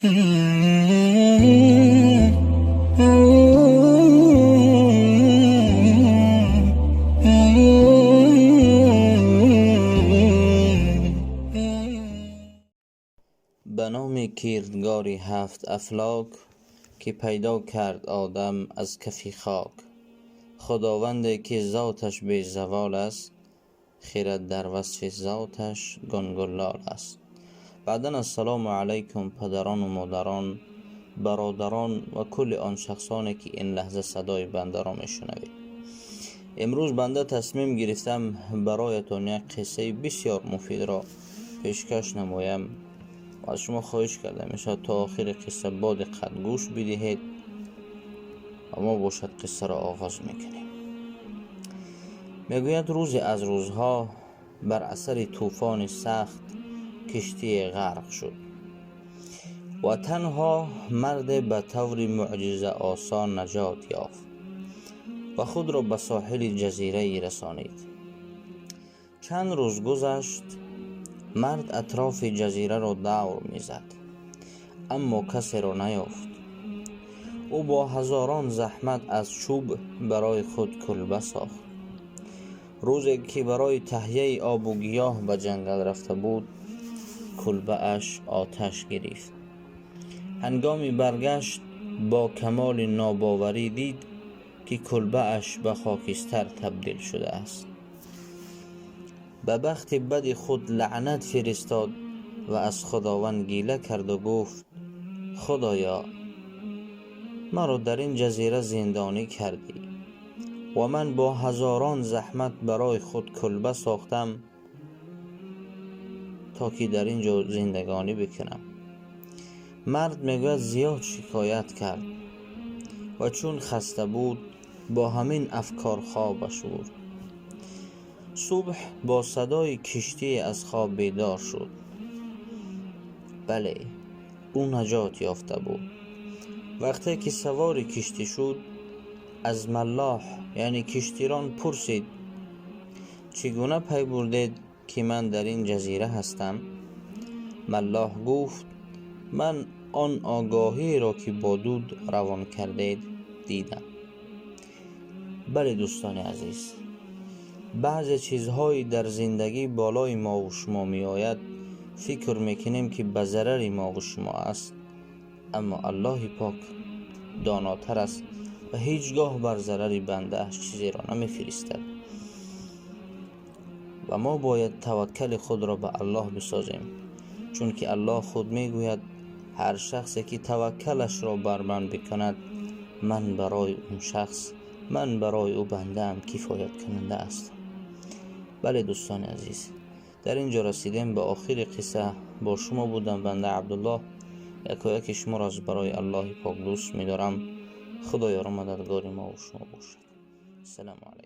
به نام کردگاری هفت افلاک که پیدا کرد آدم از کف خاک. خداوندی که ذاتش بی زوال است، خرد در وصف ذاتش گنگلال است. بعداً السلام علیکم پدران و مادران، برادران و کل آن شخصانی که این لحظه صدای بنده را میشنوید. امروز بنده تصمیم گرفتم برایتان یک قصه بسیار مفید را پیشکش نمایم و از شما خواهش کردم میشود تا آخر قصه با دقت گوش بدهید و ما باشد قصه را آغاز میکنیم. میگوید روزی از روزها بر اثر طوفان سخت کشتی غرق شد و تنها مرد به طور معجزه آسان نجات یافت و خود را به ساحل جزیره رسانید. چند روز گذشت، مرد اطراف جزیره را دور میزد اما کسی را نیافت. او با هزاران زحمت از چوب برای خود کلبه ساخت. روزی که برای تهیه آب و گیاه به جنگل رفته بود، کلبه اش آتش گرفت. هنگامی برگشت با کمال ناباوری دید که کلبه اش به خاکستر تبدیل شده است. به بخت بد خود لعنت فرستاد و از خداوند گیله کرد و گفت: خدایا، مرا در این جزیره زندانی کردی و من با هزاران زحمت برای خود کلبه ساختم تا که در اینجا زندگانی بکنم. مرد میگوید زیاد شکایت کرد و چون خسته بود با همین افکار خوابش برد. صبح با صدای کشتی از خواب بیدار شد. بله، او نجات یافته بود. وقتی که سوار کشتی شد، از ملاح یعنی کشتیران پرسید: چگونه پی بردید که من در این جزیره هستم؟ ملاح گفت: من آن آگاهی را که با دود روان کردید دیدم. بله دوستان عزیز، بعضی چیزهایی در زندگی بالای ما و شما می آید، فکر میکنیم که به ضرر ما و شما است، اما الله پاک داناتر است و هیچگاه بر ضرر بنده اش چیزی را نمی فرستد و ما باید توکل خود را به الله بسازیم، چون که الله خود می گوید هر شخصی که توکلش را بر من بکند، من برای او بنده ام کفایت کننده است. بله دوستان عزیز، در اینجا رسیدیم به آخر قصه. با شما بودم بنده عبدالله، یک شما را از برای الله پاک دوست می دارم. خدایا را مددگار ما و شما باشد. سلام علیکم.